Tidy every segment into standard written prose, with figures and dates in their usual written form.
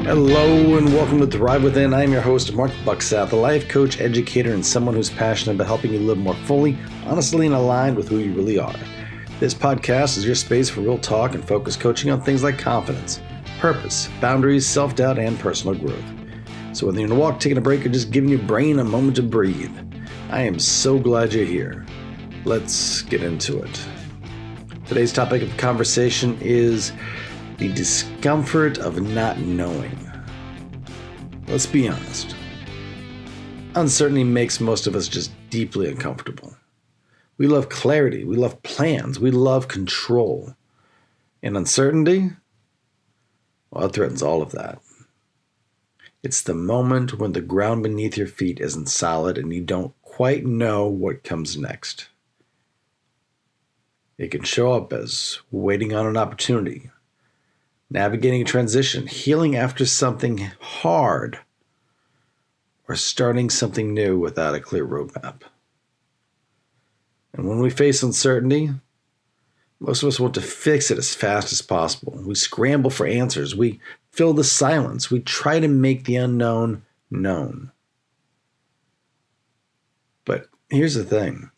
Hello and welcome to Thrive Within. I'm your host, Marc Bucksath, a life coach, educator, and someone who's passionate about helping you live more fully, honestly, and aligned with who you really are. This podcast is your space for real talk and focused coaching on things like confidence, purpose, boundaries, self-doubt, and personal growth. So whether you're in a walk, taking a break, or just giving your brain a moment to breathe, I am so glad you're here. Let's get into it. Today's topic of conversation is the discomfort of not knowing. Let's be honest. Uncertainty makes most of us just deeply uncomfortable. We love clarity, we love plans, we love control. And uncertainty, well, it threatens all of that. It's the moment when the ground beneath your feet isn't solid and you don't quite know what comes next. It can show up as waiting on an opportunity, navigating a transition, healing after something hard, or starting something new without a clear roadmap. And when we face uncertainty, most of us want to fix it as fast as possible. We scramble for answers. We fill the silence. We try to make the unknown known. But here's the thing.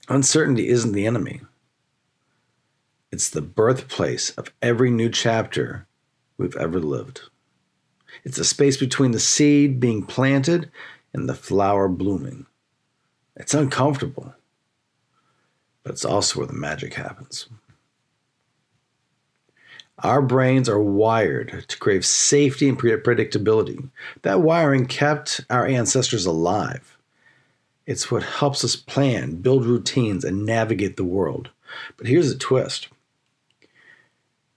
Uncertainty isn't the enemy. It's the birthplace of every new chapter we've ever lived. It's the space between the seed being planted and the flower blooming. It's uncomfortable, but it's also where the magic happens. Our brains are wired to crave safety and predictability. That wiring kept our ancestors alive. It's what helps us plan, build routines, and navigate the world. But here's the twist.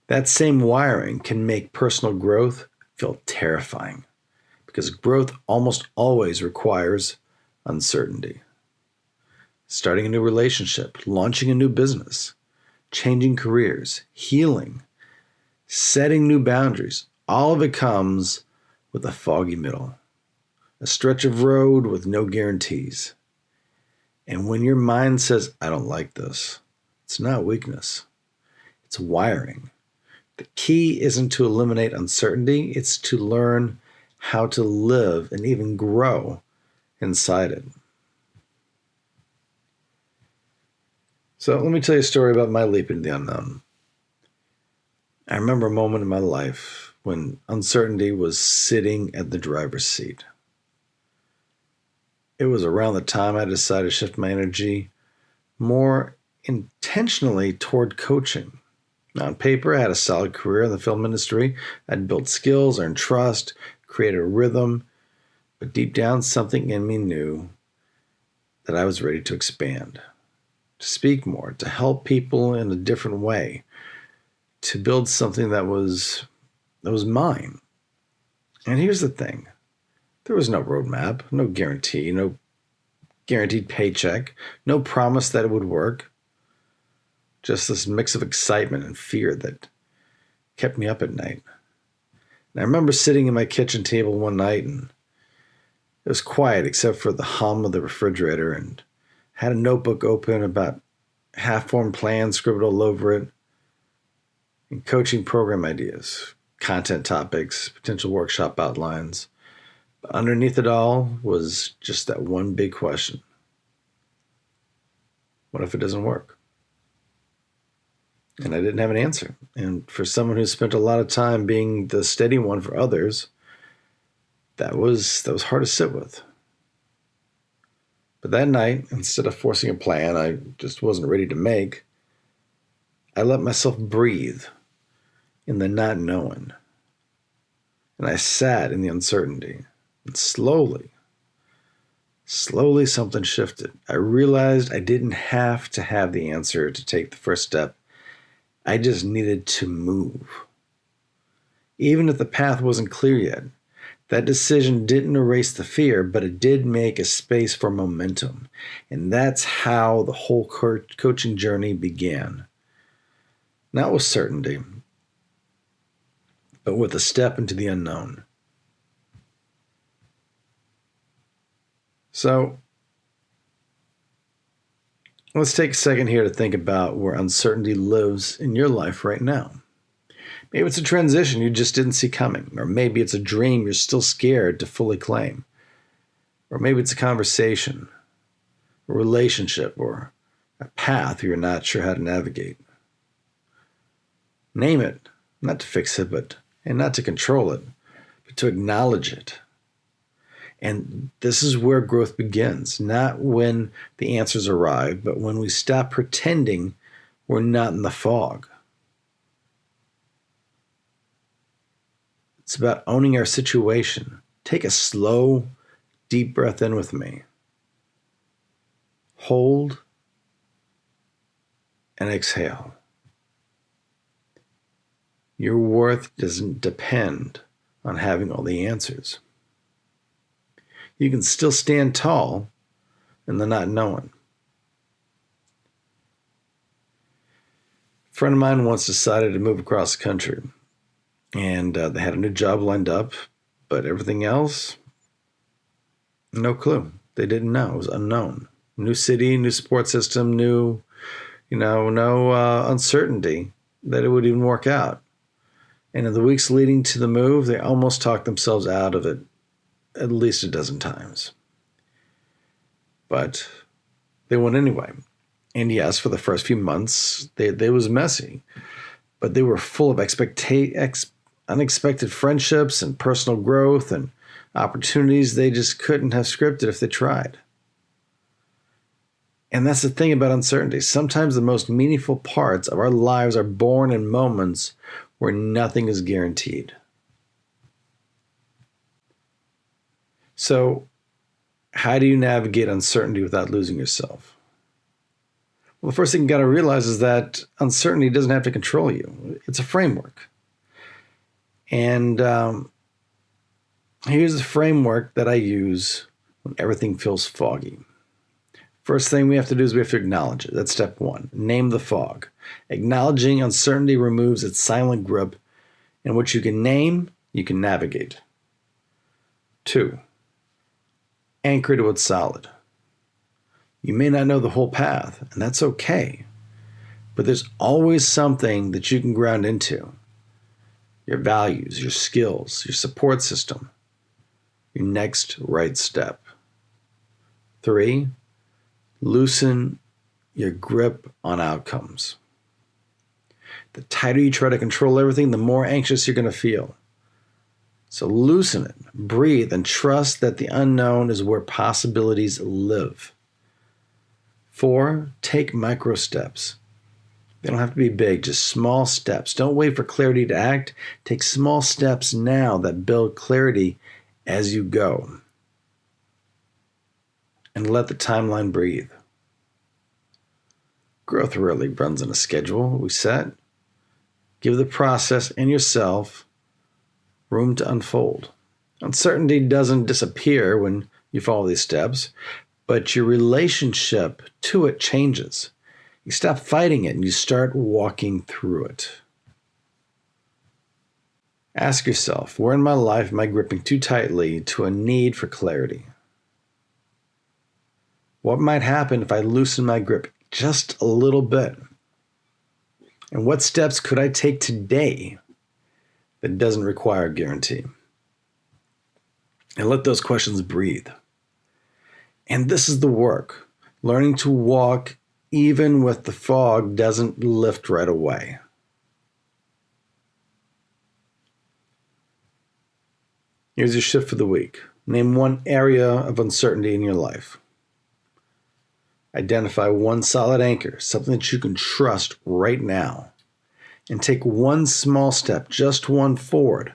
That same wiring can make personal growth feel terrifying because growth almost always requires uncertainty. Starting a new relationship, launching a new business, changing careers, healing, setting new boundaries, all of it comes with a foggy middle, a stretch of road with no guarantees. And when your mind says, I don't like this, it's not weakness, it's wiring. The key isn't to eliminate uncertainty, it's to learn how to live and even grow inside it. So let me tell you a story about my leap into the unknown. I remember a moment in my life when uncertainty was sitting at the driver's seat. It was around the time I decided to shift my energy more intentionally toward coaching. Now, on paper, I had a solid career in the film industry. I'd built skills, earned trust, created a rhythm, but deep down, something in me knew that I was ready to expand, to speak more, to help people in a different way, to build something that was mine. And here's the thing. There was no roadmap, no guarantee, no guaranteed paycheck, no promise that it would work. Just this mix of excitement and fear that kept me up at night. And I remember sitting at my kitchen table one night and it was quiet except for the hum of the refrigerator, and had a notebook open, about half-formed plans scribbled all over it, and coaching program ideas, content topics, potential workshop outlines. But underneath it all was just that one big question. What if it doesn't work? And I didn't have an answer. And for someone who spent a lot of time being the steady one for others, that was hard to sit with. But that night, instead of forcing a plan I just wasn't ready to make, I let myself breathe in the not knowing. And I sat in the uncertainty. And slowly something shifted. I realized I didn't have to have the answer to take the first step. I just needed to move. Even if the path wasn't clear yet, that decision didn't erase the fear, but it did make a space for momentum. And that's how the whole coaching journey began. Not with certainty, but with a step into the unknown. So let's take a second here to think about where uncertainty lives in your life right now. Maybe it's a transition you just didn't see coming, or maybe it's a dream you're still scared to fully claim, or maybe it's a conversation, a relationship, or a path you're not sure how to navigate. Name it, not to fix it, and not to control it, but to acknowledge it. And this is where growth begins, not when the answers arrive, but when we stop pretending we're not in the fog. It's about owning our situation. Take a slow, deep breath in with me. Hold and exhale. Your worth doesn't depend on having all the answers. You can still stand tall in the not knowing. A friend of mine once decided to move across the country, and they had a new job lined up, but everything else, no clue. They didn't know. It was unknown. New city, new support system, no uncertainty that it would even work out. And in the weeks leading to the move, they almost talked themselves out of it at least a dozen times. But they went anyway. And yes, for the first few months, they was messy. But they were full of unexpected friendships and personal growth and opportunities they just couldn't have scripted if they tried. And that's the thing about uncertainty. Sometimes the most meaningful parts of our lives are born in moments where nothing is guaranteed. So, how do you navigate uncertainty without losing yourself? Well, the first thing you got to realize is that uncertainty doesn't have to control you. It's a framework. And here's the framework that I use when everything feels foggy. First thing we have to do is we have to acknowledge it. That's step one. Name the fog. Acknowledging uncertainty removes its silent grip, and what you can name, you can navigate. 2, anchor to what's solid. You may not know the whole path, and that's okay, but there's always something that you can ground into. Your values, your skills, your support system, your next right step. 3, loosen your grip on outcomes. The tighter you try to control everything, the more anxious you're going to feel. So loosen it, breathe, and trust that the unknown is where possibilities live. 4, take micro steps. They don't have to be big, just small steps. Don't wait for clarity to act. Take small steps now that build clarity as you go. And let the timeline breathe. Growth rarely runs on a schedule we set. Give the process and yourself room to unfold. Uncertainty doesn't disappear when you follow these steps, but your relationship to it changes. You stop fighting it and you start walking through it. Ask yourself, where in my life am I gripping too tightly to a need for clarity? What might happen if I loosen my grip just a little bit? And what steps could I take today that doesn't require a guarantee? And let those questions breathe. And this is the work. Learning to walk even with the fog doesn't lift right away. Here's your shift for the week. Name one area of uncertainty in your life. Identify one solid anchor, something that you can trust right now. And take one small step, just one forward,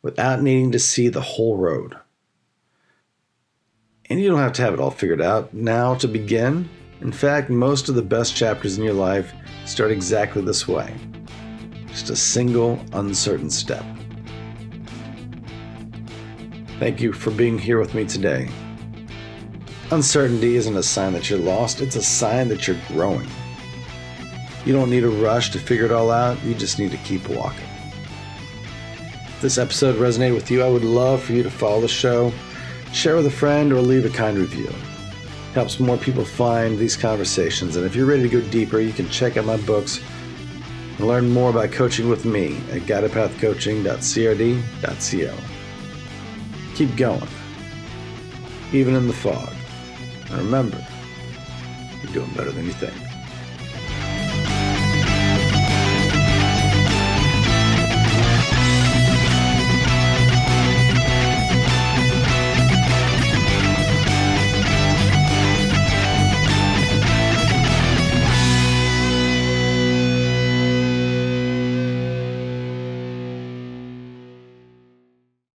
without needing to see the whole road. And you don't have to have it all figured out now to begin. In fact, most of the best chapters in your life start exactly this way. Just a single uncertain step. Thank you for being here with me today. Uncertainty isn't a sign that you're lost, it's a sign that you're growing. You don't need a rush to figure it all out, you just need to keep walking. If this episode resonated with you, I would love for you to follow the show, share with a friend, or leave a kind review. It helps more people find these conversations, and if you're ready to go deeper, you can check out my books And learn more about coaching with me at guidedpathcoaching.crd.co. Keep going, even in the fog. And remember, you're doing better than you think.